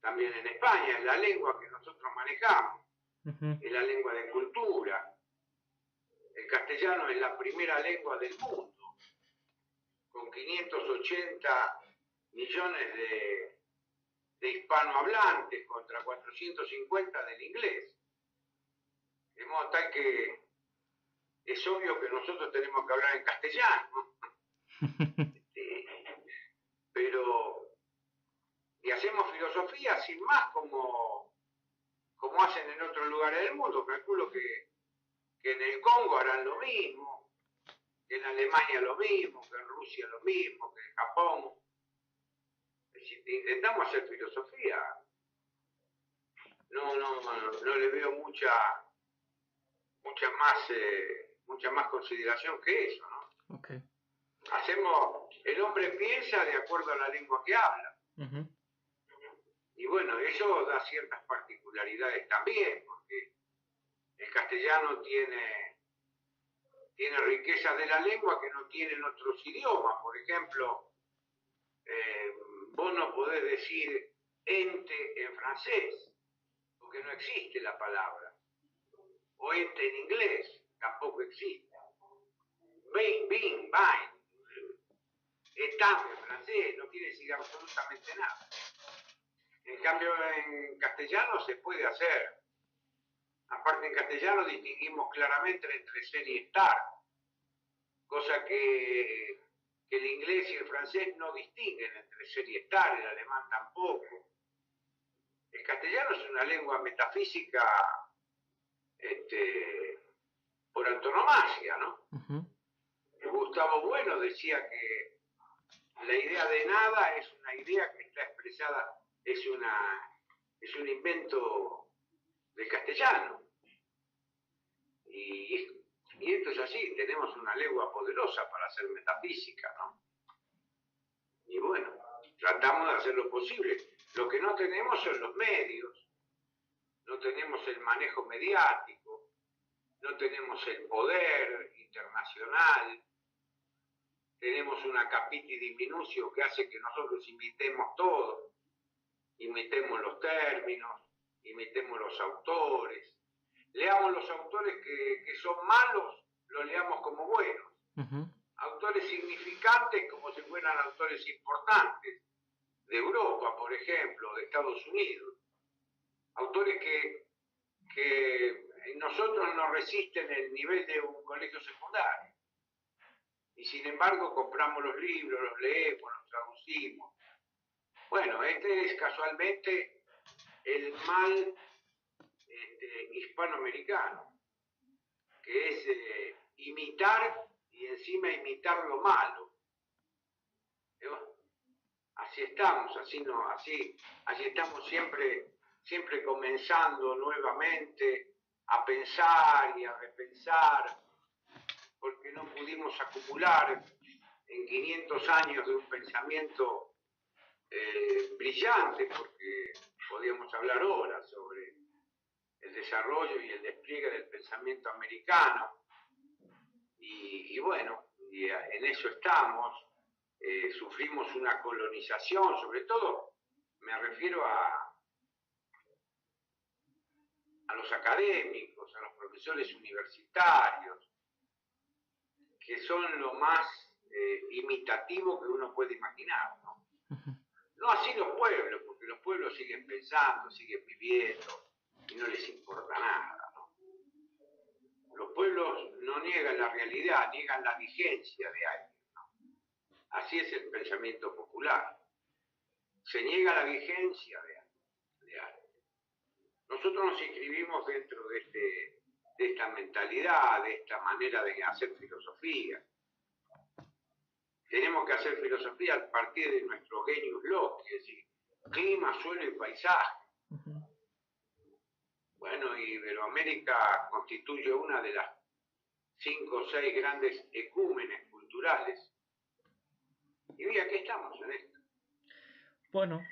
también en España, es la lengua que nosotros manejamos, es la lengua de cultura. El castellano es la primera lengua del mundo, con 580 millones de hispanohablantes contra 450 del inglés. De modo tal que es obvio que nosotros tenemos que hablar en castellano. Pero, y hacemos filosofía sin más como hacen en otros lugares del mundo. Calculo que en el Congo harán lo mismo, que en Alemania lo mismo, que en Rusia lo mismo, que en Japón. Intentamos hacer filosofía. No le veo mucha más consideración que eso, ¿no? Okay. El hombre piensa de acuerdo a la lengua que habla. Y bueno, eso da ciertas particularidades también, porque el castellano tiene riquezas de la lengua que no tienen otros idiomas. Por ejemplo, vos no podés decir ente en francés, porque no existe la palabra. O ente en inglés, tampoco existe. Bing, bing, bang. Estampe en francés no quiere decir absolutamente nada. En cambio, en castellano se puede hacer. Aparte, en castellano distinguimos claramente entre ser y estar, cosa que el inglés y el francés no distinguen entre ser y estar, el alemán tampoco. El castellano es una lengua metafísica por antonomasia, ¿no? Gustavo Bueno decía que la idea de nada es una idea que está expresada, es un invento del castellano. Y esto es así, tenemos una lengua poderosa para hacer metafísica, ¿no? Y bueno, tratamos de hacer lo posible. Lo que no tenemos son los medios, no tenemos el manejo mediático, no tenemos el poder internacional, tenemos una capiti diminucio que hace que nosotros imitemos todo, imitemos los términos, imitemos los autores, leamos los autores que son malos, los leamos como buenos, autores significantes como si fueran autores importantes, de Europa, por ejemplo, de Estados Unidos, autores que nosotros no resisten el nivel de un colegio secundario. Y sin embargo compramos los libros, los leemos, los traducimos. Bueno, este es casualmente el mal hispanoamericano, que es imitar y encima imitar lo malo. Así estamos, así estamos siempre comenzando nuevamente a pensar y a repensar, porque no pudimos acumular en 500 años de un pensamiento brillante, porque podíamos hablar horas sobre el desarrollo y el despliegue del pensamiento americano. Y bueno, en eso estamos. Sufrimos una colonización, sobre todo me refiero a los académicos, a los profesores universitarios, que son lo más imitativo que uno puede imaginar, ¿no? No así los pueblos, porque los pueblos siguen pensando, siguen viviendo y no les importa nada, ¿no? Los pueblos no niegan la realidad, niegan la vigencia de alguien, ¿no? Así es el pensamiento popular. Se niega la vigencia de alguien. Nosotros nos inscribimos dentro de esta mentalidad, de esta manera de hacer filosofía. Tenemos que hacer filosofía a partir de nuestro genius loci, es decir, clima, suelo y paisaje. Bueno, Iberoamérica constituye una de las 5 o 6 grandes ecúmenes culturales. Y hoy aquí estamos en esto. Bueno,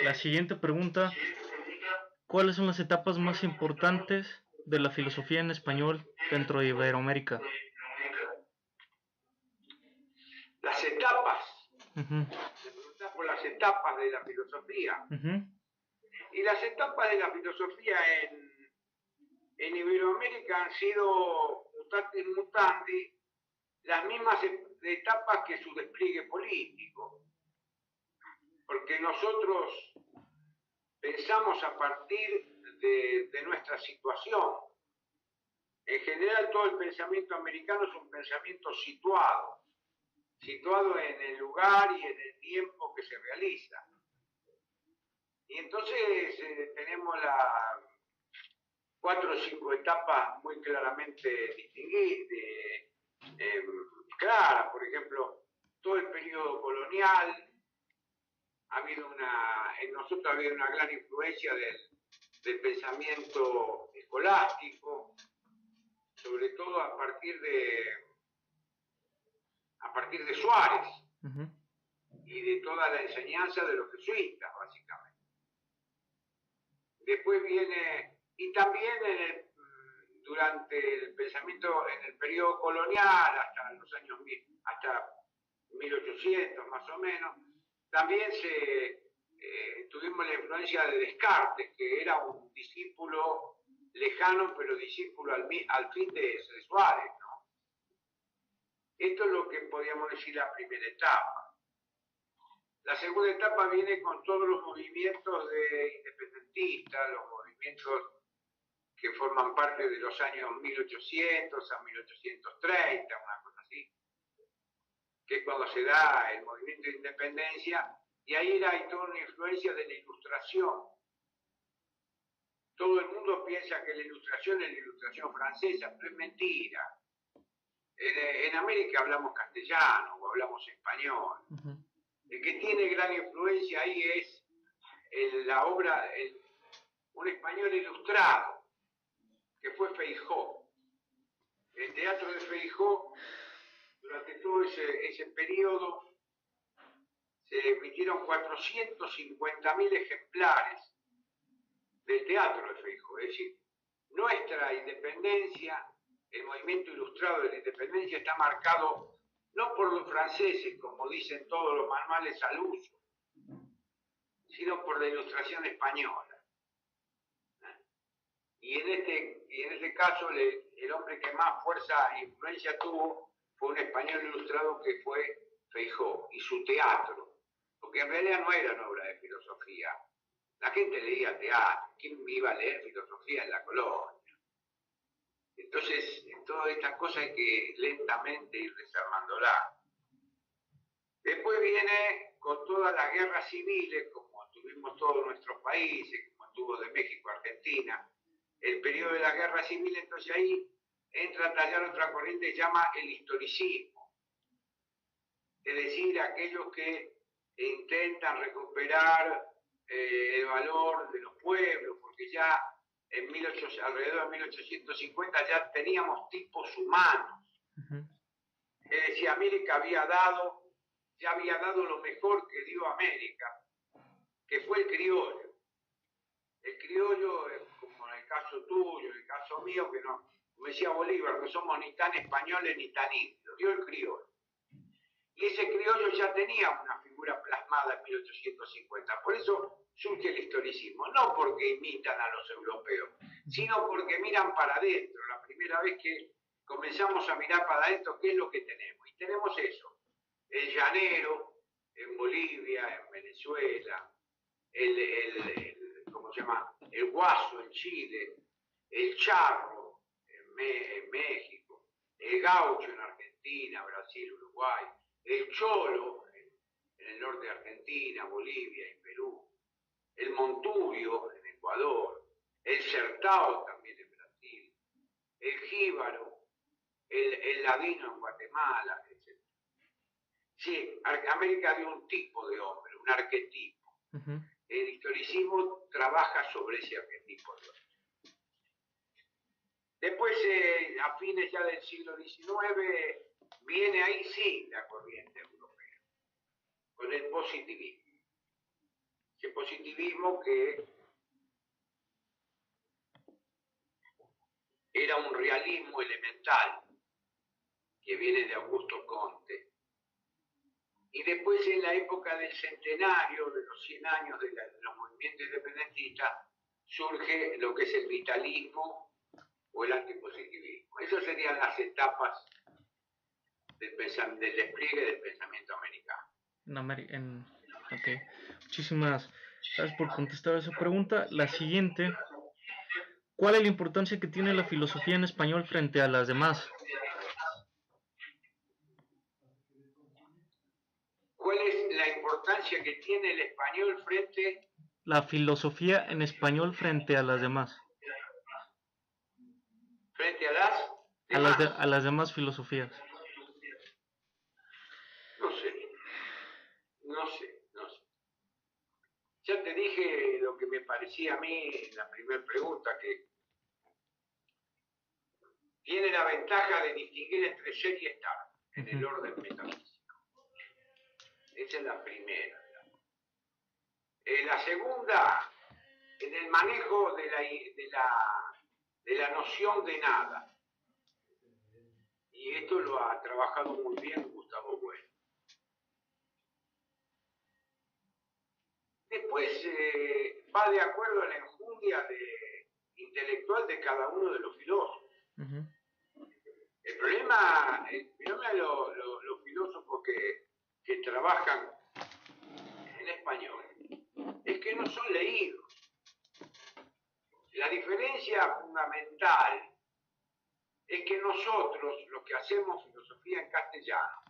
la siguiente pregunta: ¿cuáles son las etapas más importantes de la filosofía en español dentro de Iberoamérica? Las etapas. Se pregunta por las etapas. etapas de la filosofía. Y las etapas de la filosofía en Iberoamérica han sido mutatis mutandis las mismas etapas que su despliegue político. Porque nosotros pensamos a partir de nuestra situación. En general, todo el pensamiento americano es un pensamiento situado en el lugar y en el tiempo que se realiza. Y entonces tenemos las 4 o 5 etapas muy claramente distinguidas, claras. Por ejemplo, todo el periodo colonial, en nosotros ha habido una gran influencia del pensamiento escolástico, sobre todo a partir de Suárez y de toda la enseñanza de los jesuitas, básicamente. Después viene, y también durante el pensamiento en el periodo colonial, hasta los años hasta 1800 más o menos, también tuvimos la influencia de Descartes, que era un discípulo lejano, pero discípulo al fin de Suárez, ¿no? Esto es lo que podríamos decir la primera etapa. La segunda etapa viene con todos los movimientos independentistas, los movimientos que forman parte de los años 1800 a 1830, una cosa así, que es cuando se da el movimiento de independencia, y ahí hay toda una influencia de la Ilustración. Todo el mundo piensa que la Ilustración es la Ilustración francesa, pero es mentira. En América hablamos castellano o hablamos español. El que tiene gran influencia ahí es la obra, un español ilustrado, que fue Feijó. El teatro de Feijó, durante todo ese periodo, se emitieron 450.000 ejemplares del teatro de Feijó. Es decir, nuestra independencia, el movimiento ilustrado de la independencia está marcado no por los franceses, como dicen todos los manuales al uso, sino por la Ilustración española. Y en este caso, el hombre que más fuerza e influencia tuvo fue un español ilustrado que fue Feijó, y su teatro, porque en realidad no era una obra de filosofía. La gente leía teatro. ¿Quién iba a leer filosofía en la colonia? Entonces, todas estas cosas hay que lentamente ir desarmándolas. Después viene con todas las guerras civiles, como tuvimos todos nuestros países, como tuvo de México a Argentina, el periodo de la guerra civil. Entonces ahí entra a tallar otra corriente que se llama el historicismo. Es decir, aquellos que intentan recuperar el valor de los pueblos, porque ya alrededor de 1850 ya teníamos tipos humanos. Es decir, América ya había dado lo mejor que dio América, que fue el criollo. El criollo, como en el caso tuyo, en el caso mío, que no, como decía Bolívar, no somos ni tan españoles ni tan indios, dio el criollo. Y ese criollo ya tenía una figura plasmada en 1850. Por eso surge el historicismo, no porque imitan a los europeos, sino porque miran para adentro. La primera vez que comenzamos a mirar para adentro, ¿qué es lo que tenemos? Y tenemos eso, el llanero en Bolivia, en Venezuela, ¿cómo se llama? El guaso en Chile, el charro en México, el gaucho en Argentina, Brasil, Uruguay, el cholo en el norte de Argentina, Bolivia y Perú, el monturio en Ecuador, el sertao también en Brasil, el jíbaro, el ladino en Guatemala, etc. Sí, América dio un tipo de hombre, un arquetipo. El historicismo trabaja sobre ese arquetipo de hombre. Después, a fines ya del siglo XIX, viene ahí sí la corriente europea, con el positivismo. Ese positivismo que era un realismo elemental, que viene de Augusto Comte, Y después en la época del centenario, de los 100 años de los movimientos independentistas, surge lo que es el vitalismo o el antipositivismo. Esas serían las etapas del despliegue del pensamiento americano. Ok. Muchísimas gracias por contestar esa pregunta. La siguiente, ¿cuál es la importancia que tiene la filosofía en español frente a las demás? ¿Cuál es la importancia que tiene el español frente La filosofía en español frente a las demás. Frente a las demás. A las demás filosofías. No sé. Ya te dije lo que me parecía a mí en la primera pregunta, que tiene la ventaja de distinguir entre ser y estar en el orden metafísico. Esa es la primera. La segunda, en el manejo de la noción de nada. Y esto lo ha trabajado muy bien Gustavo Bueno. Después va de acuerdo a la enjundia intelectual de cada uno de los filósofos. El problema de los filósofos que trabajan en español es que no son leídos. La diferencia fundamental es que nosotros, los que hacemos filosofía en castellano,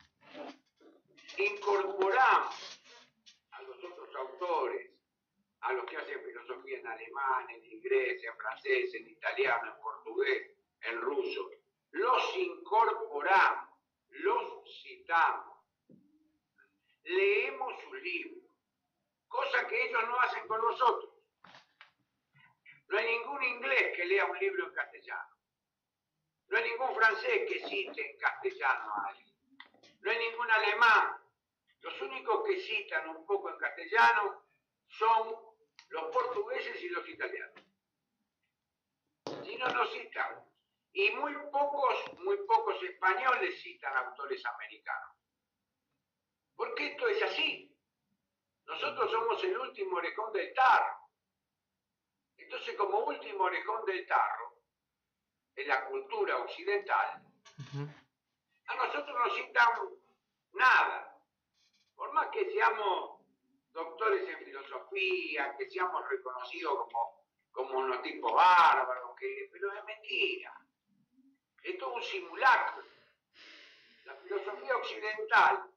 incorporamos a los otros autores, a los que hacen filosofía en alemán, en inglés, en francés, en italiano, en portugués, en ruso, los incorporamos, los citamos, leemos sus libros, cosa que ellos no hacen con nosotros. No hay ningún inglés que lea un libro en castellano. No hay ningún francés que cite en castellano a alguien. No hay ningún alemán. Los únicos que citan un poco en castellano son los portugueses y los italianos. Si no, no citan. Y muy pocos españoles citan autores americanos. Porque esto es así. Nosotros somos el último orejón del tarro. Entonces, como último orejón del tarro, en la cultura occidental, a nosotros no citan nada. Por más que seamos doctores en filosofía, que seamos reconocidos como unos tipos bárbaros, pero es mentira. Esto es un simulacro. La filosofía occidental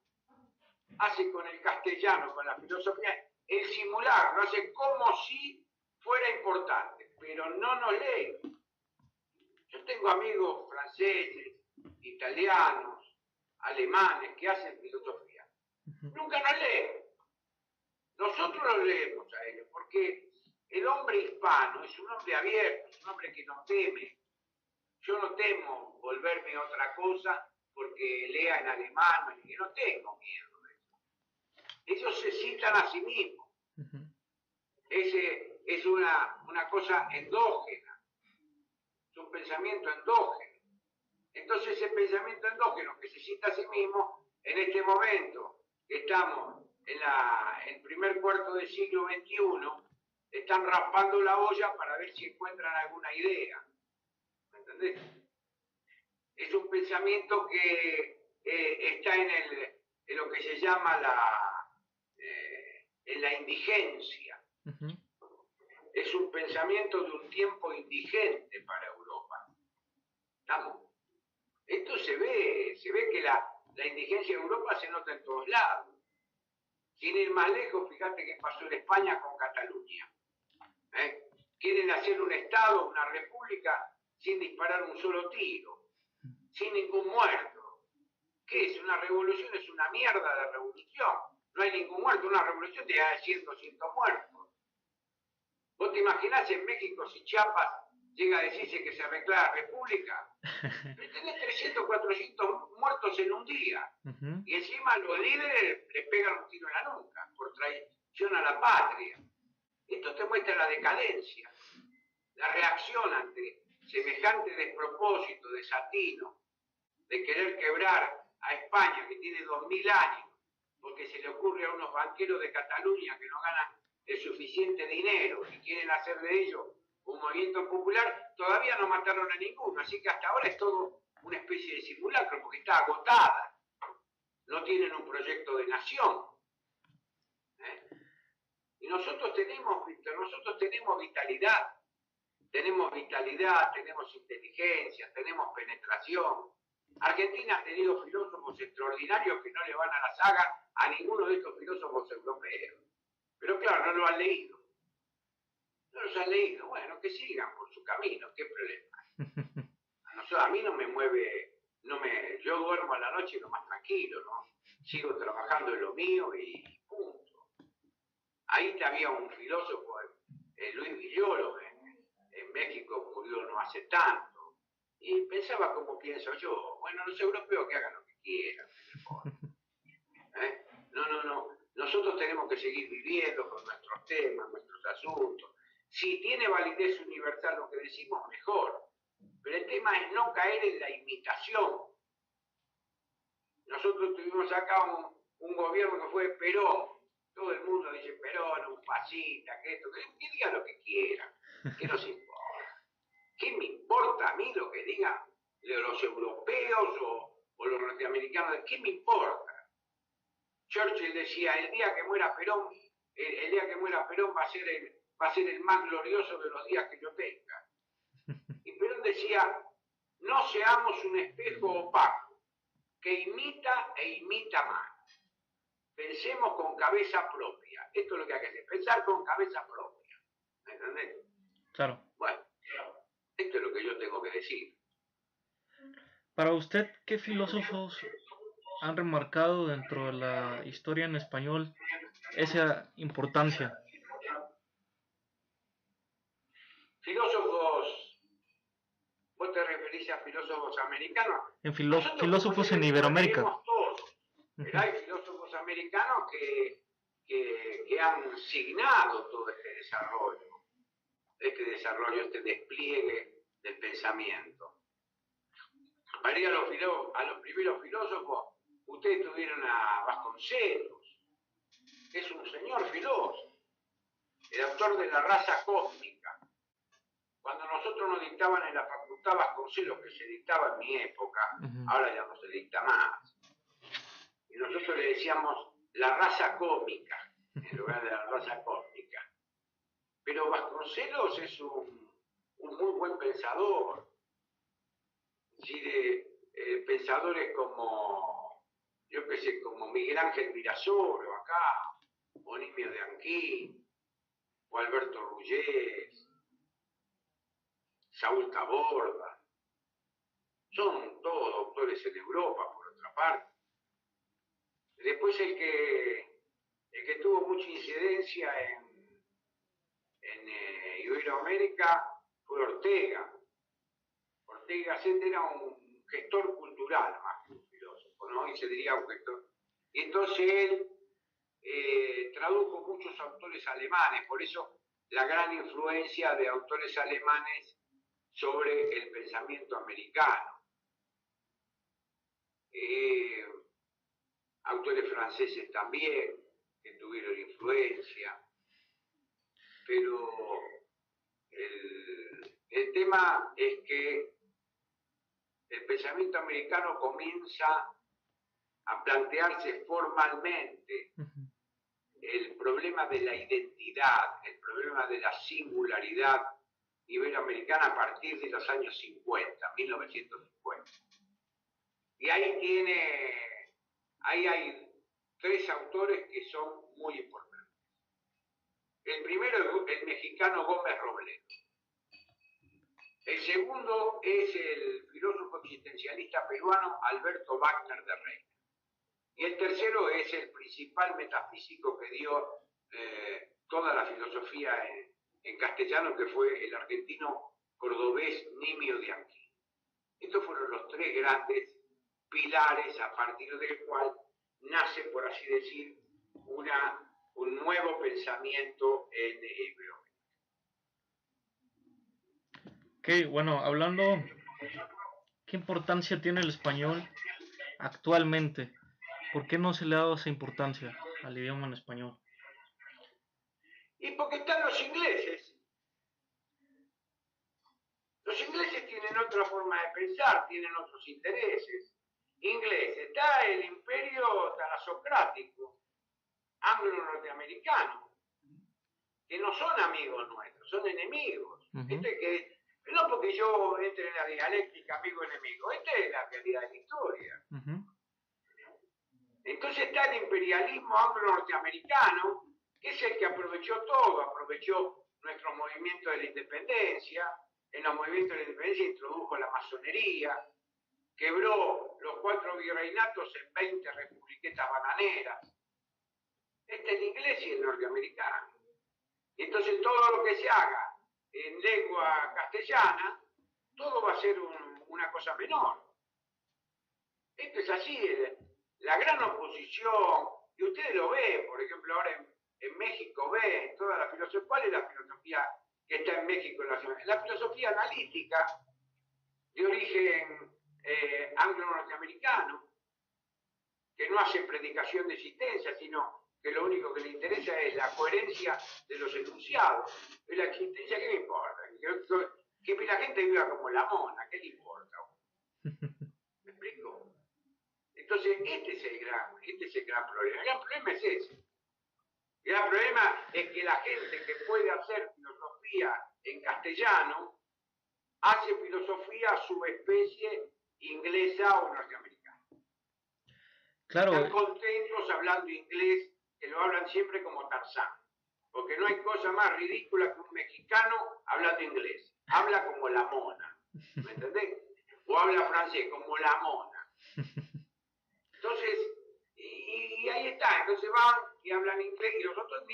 hace con el castellano, con la filosofía, el simulacro, hace como si fuera importante, pero no nos lee. Yo tengo amigos franceses, italianos, alemanes que hacen filosofía. Nunca nos leen. Nosotros los leemos a ellos, porque el hombre hispano es un hombre abierto, es un hombre que no teme. Yo no temo volverme otra cosa porque lea en alemán, y no tengo miedo de eso. Ellos se citan a sí mismos. Es una cosa endógena, es un pensamiento endógeno. Entonces ese pensamiento endógeno que se cita a sí mismo, en este momento que estamos en el primer cuarto del siglo XXI, están raspando la olla para ver si encuentran alguna idea. ¿Me entendés? Es un pensamiento que está en lo que se llama en la indigencia. Es un pensamiento de un tiempo indigente para Europa. ¿Estamos? Esto se ve que la indigencia en Europa se nota en todos lados. Sin ir más lejos, fíjate qué pasó en España con Cataluña. Quieren hacer un Estado, una república, sin disparar un solo tiro, sin ningún muerto. ¿Qué es? Una revolución es una mierda de revolución. No hay ningún muerto. Una revolución te da 100, 200 muertos. ¿Vos te imaginás en México si Chiapas llega a decirse que se arregla la república? Tenés 300, 400 muertos en un día. Y encima los líderes le pegan un tiro en la nuca por traición a la patria. Esto te muestra la decadencia, la reacción ante semejante despropósito, desatino, de querer quebrar a España, que tiene 2000 años porque se le ocurre a unos banqueros de Cataluña que no ganan el suficiente dinero y quieren hacer de ello un movimiento popular, todavía no mataron a ninguno, así que hasta ahora es todo una especie de simulacro, porque está agotada, no tienen un proyecto de nación. Y nosotros tenemos vitalidad, tenemos inteligencia, tenemos penetración. Argentina ha tenido filósofos extraordinarios que no le van a la saga a ninguno de estos filósofos europeos. Pero claro, no lo han leído. No los han leído. Bueno, que sigan por su camino, qué problema. A mí no me mueve, yo duermo a la noche lo más tranquilo, ¿no? Sigo trabajando en lo mío y punto. Ahí había un filósofo, Luis Villoro, en México, murió no hace tanto. Y pensaba como pienso yo, bueno, los europeos que hagan lo que quieran. No. Nosotros tenemos que seguir viviendo con nuestros temas, nuestros asuntos. Si tiene validez universal lo que decimos, mejor. Pero el tema es no caer en la imitación. Nosotros tuvimos acá un gobierno que fue Perón. Todo el mundo dice Perón, un fascista, que diga lo que quiera. ¿Qué nos importa? ¿Qué me importa a mí lo que digan los europeos o los norteamericanos? ¿Qué me importa? Churchill decía, el día que muera Perón va a ser el más glorioso de los días que yo tenga. Y Perón decía, no seamos un espejo opaco, que imita e imita más. Pensemos con cabeza propia. Esto es lo que hay que hacer, pensar con cabeza propia. ¿Me entendés? Claro. Bueno, esto es lo que yo tengo que decir. Para usted, ¿qué filósofos han remarcado dentro de la historia en español esa importancia? Filósofos, ¿vos te referís a filósofos americanos? En filósofos en Iberoamérica. Todos, pero hay filósofos americanos que han signado todo este desarrollo, este despliegue del pensamiento. Para ir a los primeros filósofos, ustedes tuvieron a Vasconcelos, que es un señor filósofo, el autor de La raza cósmica. Cuando nosotros nos dictaban en la facultad Vasconcelos, que se dictaba en mi época, ahora ya no se dicta más, y nosotros le decíamos la raza cómica, en lugar de la raza cósmica. Pero Vasconcelos es un muy buen pensador, ¿sí? De pensadores como, yo qué sé, como Miguel Ángel Virasoro acá, o Nimio de Anquín, o Alberto Rullés, Saúl Taborda, son todos doctores en Europa, por otra parte. Después el que tuvo mucha incidencia en Iberoamérica fue Ortega. Ortega Gasset era un gestor cultural más que un filósofo, ¿no? Y se diría un gestor. Y entonces él tradujo muchos autores alemanes, por eso la gran influencia de autores alemanes sobre el pensamiento americano. Autores franceses también, que tuvieron influencia, pero el tema es que el pensamiento americano comienza a plantearse formalmente el problema de la identidad, el problema de la singularidad iberoamericana a partir de los años 50, 1950. Y ahí hay tres autores que son muy importantes. El primero es el mexicano Gómez Robledo. El segundo es el filósofo existencialista peruano Alberto Wagner de Reina. Y el tercero es el principal metafísico que dio toda la filosofía en castellano, que fue el argentino cordobés Nimio de Anquín. Estos fueron los tres grandes pilares a partir del cual nace, por así decir, un nuevo pensamiento en Iberoamérica. Ok, bueno, hablando, ¿qué importancia tiene el español actualmente ¿Por qué no se le ha dado esa importancia al idioma en español? Y porque están los ingleses. Los ingleses tienen otra forma de pensar, tienen otros intereses. Inglés, está el imperio talasocrático, anglo-norteamericano, que no son amigos nuestros, son enemigos. No porque yo entre en la dialéctica amigo-enemigo, esta es la realidad de la historia. Entonces está el imperialismo anglo-norteamericano, que es el que aprovechó todo, aprovechó nuestro movimiento de la independencia. En los movimientos de la independencia introdujo la masonería, quebró los 4 virreinatos en 20 republiquetas bananeras. Este es el inglés y el norteamericano. Y entonces todo lo que se haga en lengua castellana, todo va a ser una cosa menor. Esto es así, la gran oposición, y ustedes lo ven, por ejemplo, ahora en México ven toda la filosofía. ¿Cuál es la filosofía que está en México? La filosofía analítica, de origen anglo-norteamericano, que no hace predicación de existencia, sino que lo único que le interesa es la coherencia de los enunciados. Y la existencia, ¿qué me importa? Que la gente viva como la mona, ¿qué le importa? ¿Me explico? Entonces, este es el gran problema. El gran problema es ese. El gran problema es que la gente que puede hacer filosofía en castellano hace filosofía a su especie inglesa o norteamericana. Claro. Están contentos hablando inglés, que lo hablan siempre como Tarzán. Porque no hay cosa más ridícula que un mexicano hablando inglés. Habla como la mona. ¿Me entendés? O habla francés como la mona. Entonces, y ahí está. Entonces van y hablan inglés y los otros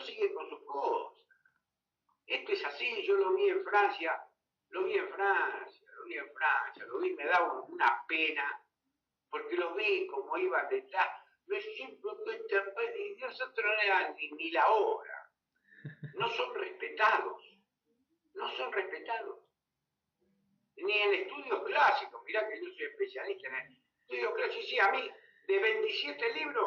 siguen con sus cosas. Esto es así. Yo lo vi en Francia. Me daba una pena. Porque lo vi como iban detrás. Y nosotros no le dan ni la hora. No son respetados. Ni en estudios clásicos. Mirá que yo soy especialista en estudios clásicos. Sí, a mí, de 27 libros,